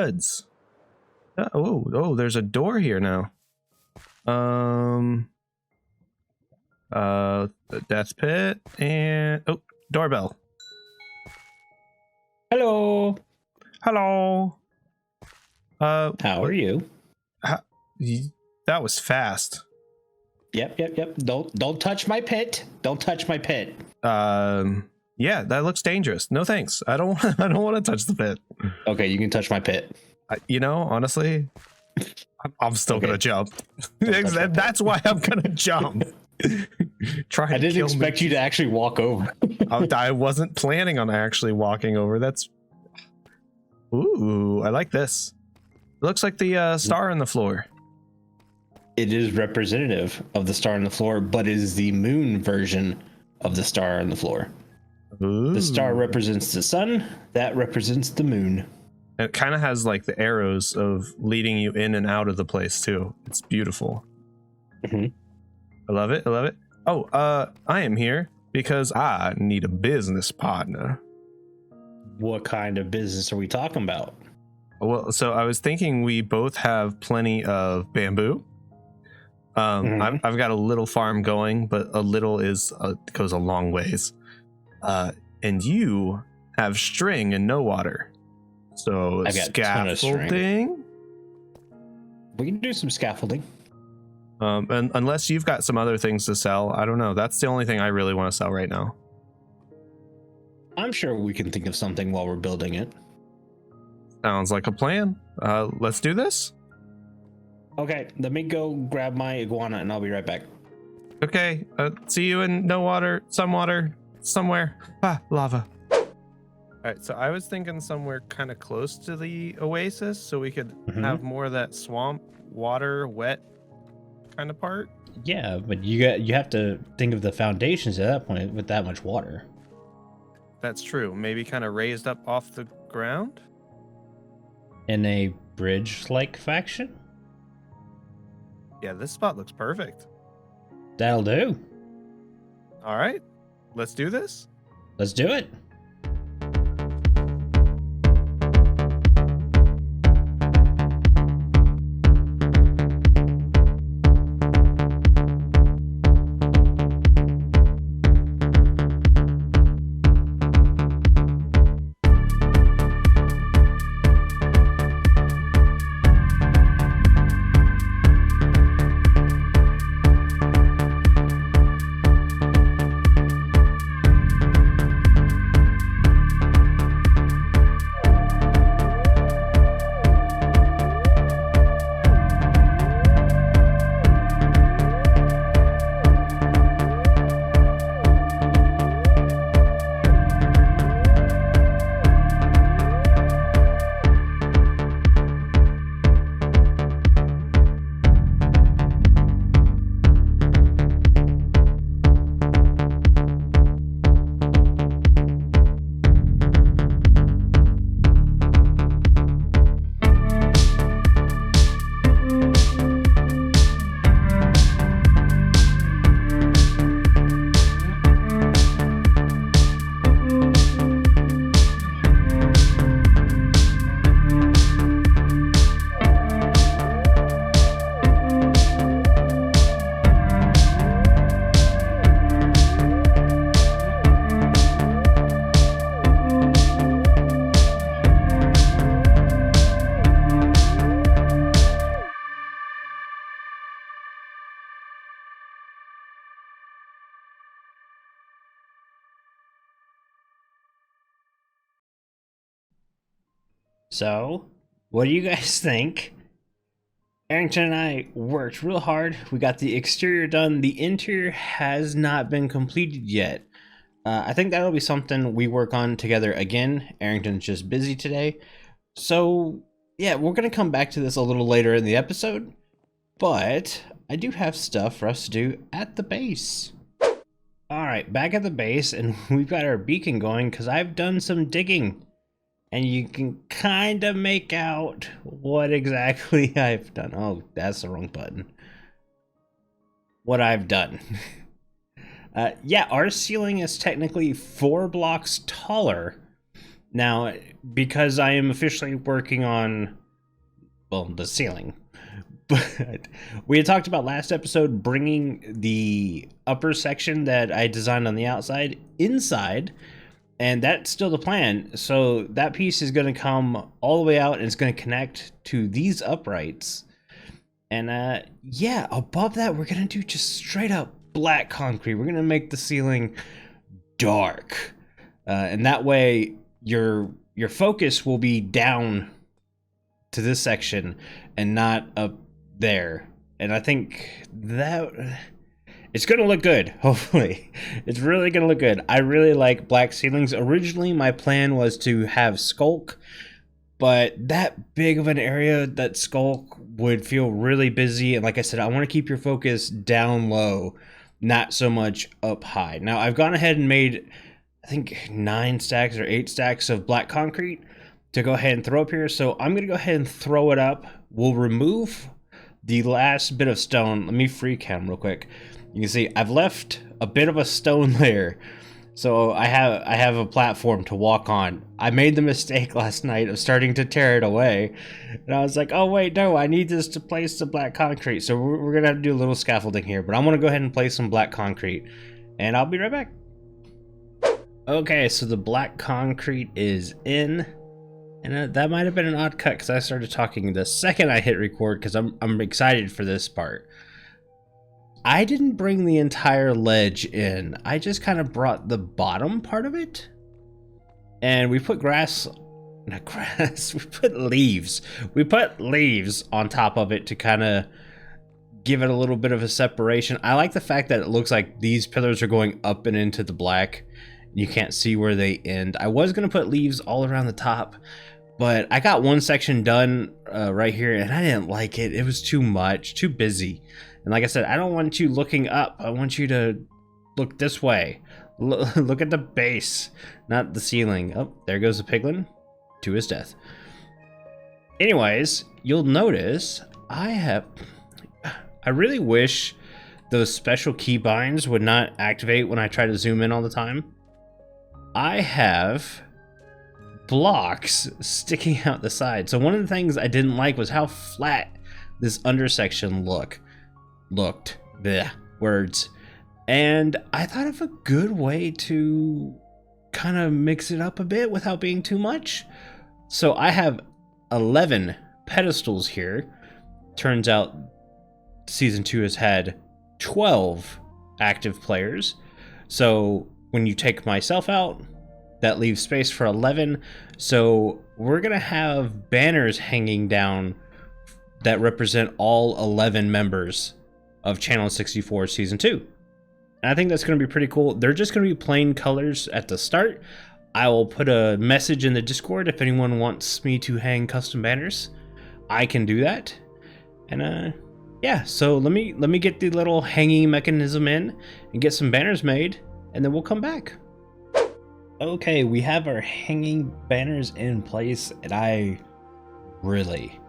muds. Oh, there's a door here now. The death pit and doorbell. Hello. Hello. How are you? That was fast. Yep. Don't touch my pit. Don't touch my pit. Yeah, that looks dangerous. No thanks. I don't want to touch the pit. Okay, you can touch my pit. Honestly, I'm still gonna jump. That's why I'm gonna jump. I didn't expect you to actually walk over. I wasn't planning on actually walking over. Ooh, I like this. It looks like the star on the floor. It is representative of the star on the floor, but it is the moon version of the star on the floor. Ooh. The star represents the sun. That represents the moon. It kind of has like the arrows of leading you in and out of the place too. It's beautiful. Mm-hmm. I love it. Oh, I am here because I need a business partner. What kind of business are we talking about? Well, so I was thinking we both have plenty of bamboo. I've got a little farm going, but a little goes a long ways. And you have string and no water. So I've got scaffolding. We can do some scaffolding. And unless you've got some other things to sell, I don't know. That's the only thing I really want to sell right now. I'm sure we can think of something while we're building it. Sounds like a plan. Let's do this. Okay, let me go grab my iguana and I'll be right back. Okay, see you in no water, some water, somewhere. Lava. All right, so I was thinking somewhere kind of close to the oasis so we could have more of that swamp, water, wet kind of part. Yeah, but you have to think of the foundations at that point with that much water. That's true. Maybe kind of raised up off the ground? In a bridge-like faction? Yeah, this spot looks perfect. That'll do. All right, let's do this. Let's do it. So, what do you guys think? Aerington and I worked real hard. We got the exterior done. The interior has not been completed yet. I think that'll be something we work on together again. Aerington's just busy today. So, yeah, we're going to come back to this a little later in the episode. But I do have stuff for us to do at the base. Alright, back at the base, and we've got our beacon going because I've done some digging. And you can kind of make out what exactly I've done. Oh, that's the wrong button. What I've done. Yeah, our ceiling is technically 4 blocks taller Now, because I am officially working on, well, the ceiling, but we had talked about last episode bringing the upper section that I designed on the outside inside, and that's still the plan. So that piece is going to come all the way out and it's going to connect to these uprights. And yeah, above that, we're going to do just straight up black concrete. We're going to make the ceiling dark. And that way your focus will be down to this section and not up there. And I think that it's gonna look good. Hopefully it's really gonna look good. I really like black ceilings. Originally my plan was to have skulk, but that big of an area, that skulk would feel really busy. And like I said, I want to keep your focus down low, not so much up high. Now I've gone ahead and made, I think 9 stacks or 8 stacks of black concrete to go ahead and throw up here. So I'm going to go ahead and throw it up. We'll remove the last bit of stone. Let me free cam real quick. You can see I've left a bit of a stone layer. So I have a platform to walk on. I made the mistake last night of starting to tear it away. And I was like, oh wait, no, I need this to place the black concrete. So we're going to have to do a little scaffolding here. But I'm going to go ahead and place some black concrete. And I'll be right back. Okay, so the black concrete is in. And that might have been an odd cut because I started talking the second I hit record because I'm excited for this part. I didn't bring the entire ledge in. I just kind of brought the bottom part of it. And we put not grass, we put leaves. We put leaves on top of it to kind of give it a little bit of a separation. I like the fact that it looks like these pillars are going up and into the black. You can't see where they end. I was going to put leaves all around the top, but I got one section done right here and I didn't like it. It was too much, too busy. And like I said, I don't want you looking up. I want you to look this way. Look at the base, not the ceiling. Oh, there goes the piglin to his death. Anyways, you'll notice I really wish those special keybinds would not activate when I try to zoom in all the time. I have blocks sticking out the side. So one of the things I didn't like was how flat this undersection looked. Bleh, words. And I thought of a good way to kind of mix it up a bit without being too much. So I have 11 pedestals here. Turns out Season 2 has had 12 active players. So when you take myself out, that leaves space for 11. So we're going to have banners hanging down that represent all 11 members of Channel 64 Season 2. And I think that's going to be pretty cool. They're just going to be plain colors at the start. I will put a message in the Discord if anyone wants me to hang custom banners. I can do that. And yeah, so let me get the little hanging mechanism in and get some banners made, and then we'll come back. Okay, we have our hanging banners in place, and I really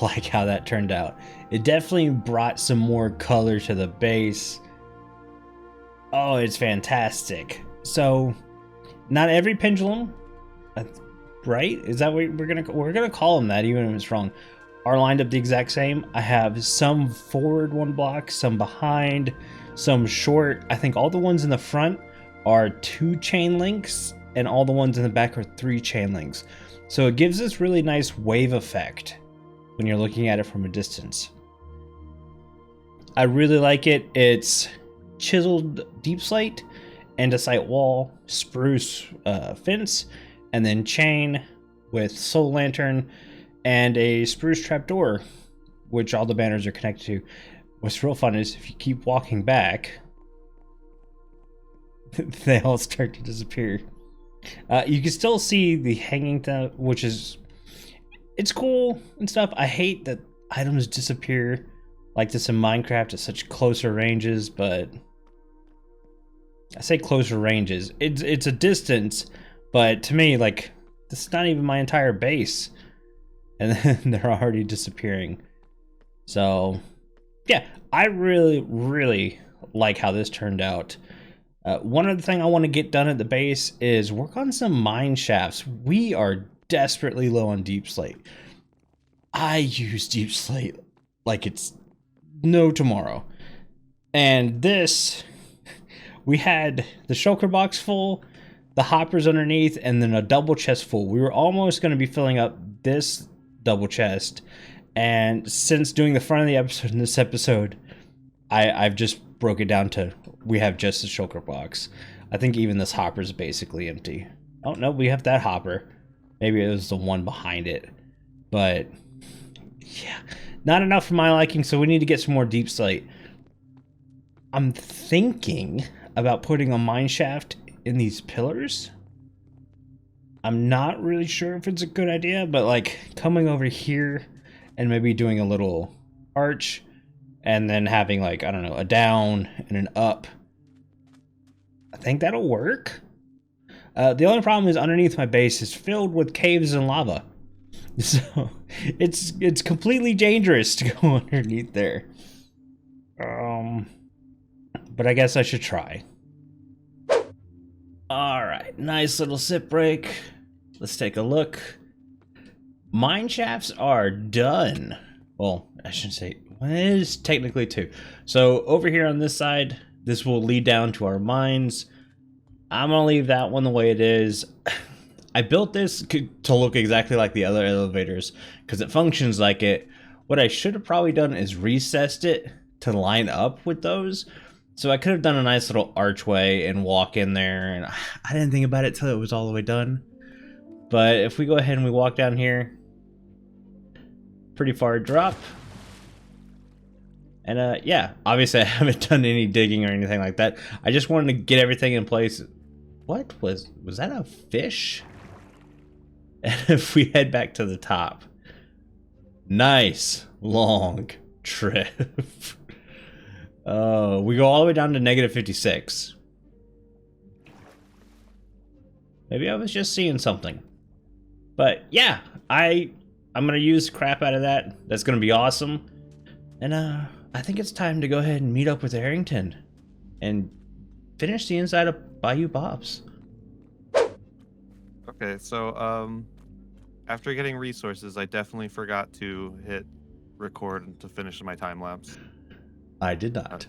like how that turned out. It definitely brought some more color to the base. Oh, it's fantastic. So, not every pendulum, right? Is that what we're gonna call them that, even if it's wrong, are lined up the exact same. I have some forward 1 block, some behind, some short. I think all the ones in the front are 2 chain links, and all the ones in the back are 3 chain links. So it gives this really nice wave effect when you're looking at it from a distance. I really like it. It's chiseled deep slate, andesite wall, spruce fence, and then chain with soul lantern and a spruce trapdoor, which all the banners are connected to. What's real fun is if you keep walking back, they all start to disappear. You can still see the hanging stuff, which is, it's cool and stuff. I hate that items disappear like this in Minecraft at such closer ranges, but I say closer ranges. It's a distance, but to me, like, this is not even my entire base, and then they're already disappearing. So, yeah, I really like how this turned out. One other thing I want to get done at the base is work on some mine shafts. We are desperately low on deep slate. I use deep slate like it's no tomorrow. And this, we had the shulker box full, the hoppers underneath, and then a double chest full. We were almost going to be filling up this double chest. And since doing the front of the episode in this episode, I've just broke it down to we have just the shulker box. I think even this hopper is basically empty. Oh no, we have that hopper. Maybe it was the one behind it. But yeah, not enough for my liking, so we need to get some more deep slate. I'm thinking about putting a mine shaft in these pillars. I'm not really sure if it's a good idea, but like coming over here and maybe doing a little arch and then having like, I don't know, a down and an up. I think that'll work. The only problem is underneath my base is filled with caves and lava. So it's completely dangerous to go underneath there. But I guess I should try. All right, nice little sip break. Let's take a look. Mine shafts are done. Well, I shouldn't say, well, it is technically 2. So over here on this side, this will lead down to our mines. I'm gonna leave that one the way it is. I built this to look exactly like the other elevators because it functions like it. What I should have probably done is recessed it to line up with those. So I could have done a nice little archway and walk in there, and I didn't think about it till it was all the way done. But if we go ahead and we walk down here, pretty far drop. And yeah, obviously I haven't done any digging or anything like that. I just wanted to get everything in place. What was that, a fish? And if we head back to the top, nice long trip. We go all the way down to -56. Maybe I was just seeing something. But yeah, I'm gonna use crap out of that. That's gonna be awesome. And I think it's time to go ahead and meet up with Aerington and finish the inside of Bayou Bob's. Okay, so after getting resources, I definitely forgot to hit record to finish my time lapse. I did not.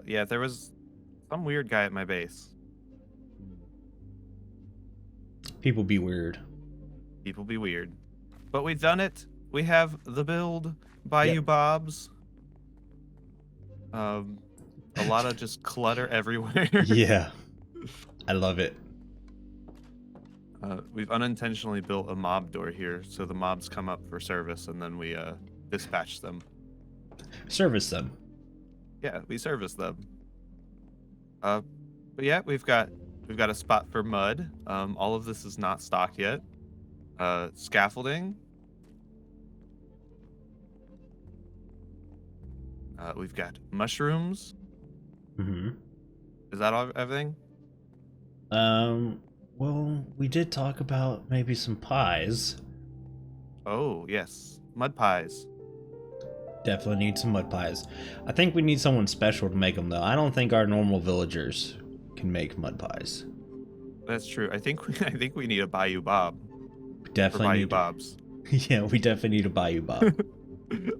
Yeah, there was some weird guy at my base. People be weird. People be weird. But we've done it. We have the build, Bayou Bob's. A lot of just clutter everywhere. Yeah. I love it. We've unintentionally built a mob door here, so the mobs come up for service, and then we dispatch them. Service them. Yeah, we service them. But yeah, we've got a spot for mud. All of this is not stock yet. Scaffolding. We've got mushrooms. Mm-hmm. Is that all, everything? Well, we did talk about maybe some pies. Oh, yes. Mud pies. Definitely need some mud pies. I think we need someone special to make them, though. I don't think our normal villagers can make mud pies. That's true. I think we need a Bayou Bob. We definitely Bayou need Bobs. Yeah, we definitely need a Bayou Bob.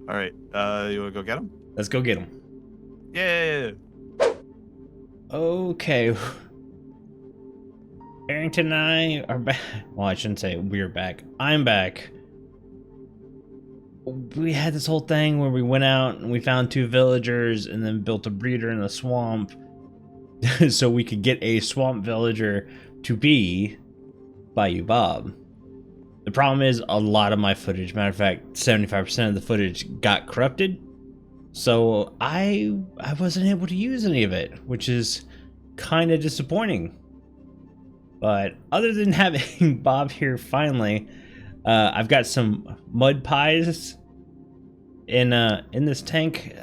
All right. You want to go get them? Let's go get them. Yeah. Okay. Aerington and I are back. Well, I shouldn't say we're back. I'm back. We had this whole thing where we went out and we found 2 villagers and then built a breeder in the swamp so we could get a swamp villager to be Bayou Bob. The problem is a lot of my footage, matter of fact, 75% of the footage got corrupted. So I wasn't able to use any of it, which is kind of disappointing. But other than having Bob here finally, I've got some mud pies in this tank.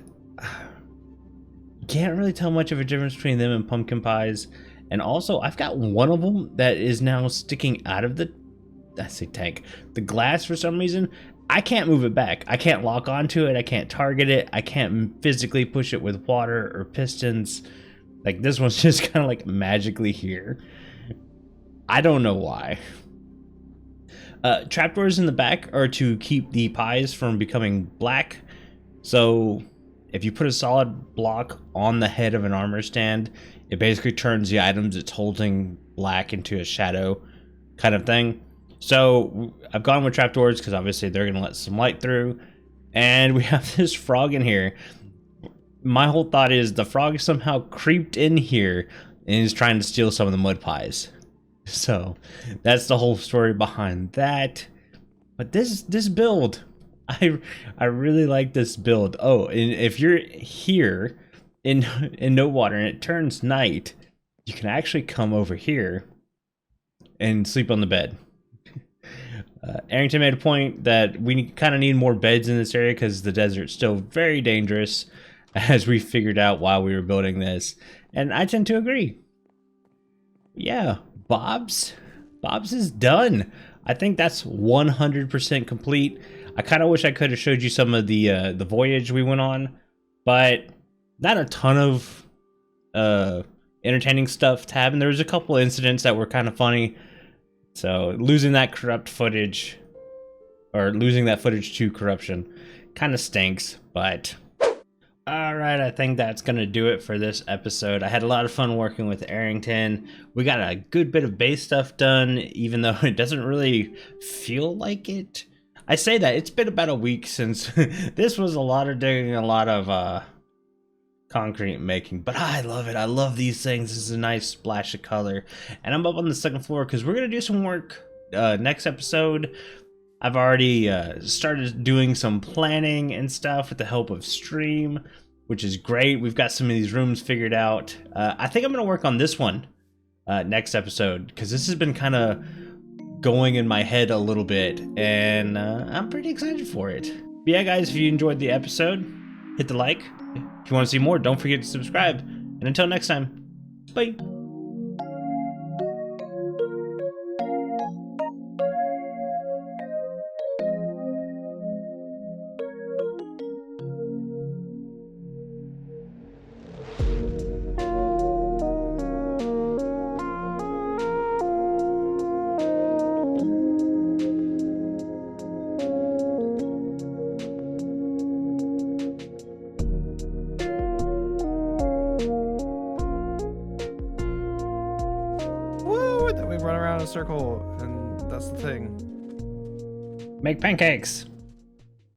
Can't really tell much of a difference between them and pumpkin pies. And also, I've got one of them that is now sticking out of the tank. The glass for some reason. I can't move it back. I can't lock onto it. I can't target it. I can't physically push it with water or pistons. Like this one's just kind of like magically here. I don't know why. Trapdoors in the back are to keep the pies from becoming black. So if you put a solid block on the head of an armor stand, it basically turns the items it's holding black into a shadow kind of thing. So I've gone with trapdoors because obviously they're going to let some light through. And we have this frog in here. My whole thought is the frog somehow creeped in here and is trying to steal some of the mud pies. So that's the whole story behind that. But this build, I really like this build. Oh, and if you're here in no water and it turns night, you can actually come over here and sleep on the bed. Aerington made a point that we kind of need more beds in this area because the desert's still very dangerous, as we figured out while we were building this. And I tend to agree. Yeah, Bob's is done. I think that's 100% complete. I kind of wish I could have showed you some of the voyage we went on, but not a ton of entertaining stuff to happen. There was a couple incidents that were kind of funny. So losing that corrupt footage, or losing that footage to corruption, kind of stinks, but alright, I think that's going to do it for this episode. I had a lot of fun working with Aerington. We got a good bit of base stuff done, even though it doesn't really feel like it. I say that, it's been about a week since this was a lot of digging, a lot of concrete making, but I love it. I love these things. This is a nice splash of color. And I'm up on the second floor because we're going to do some work next episode. I've already started doing some planning and stuff with the help of Stream, which is great. We've got some of these rooms figured out. I think I'm going to work on this one next episode because this has been kind of going in my head a little bit, and I'm pretty excited for it. But yeah, guys, if you enjoyed the episode, hit the like. If you want to see more, don't forget to subscribe. And until next time, bye. That we run around in a circle, and that's the thing. Make pancakes.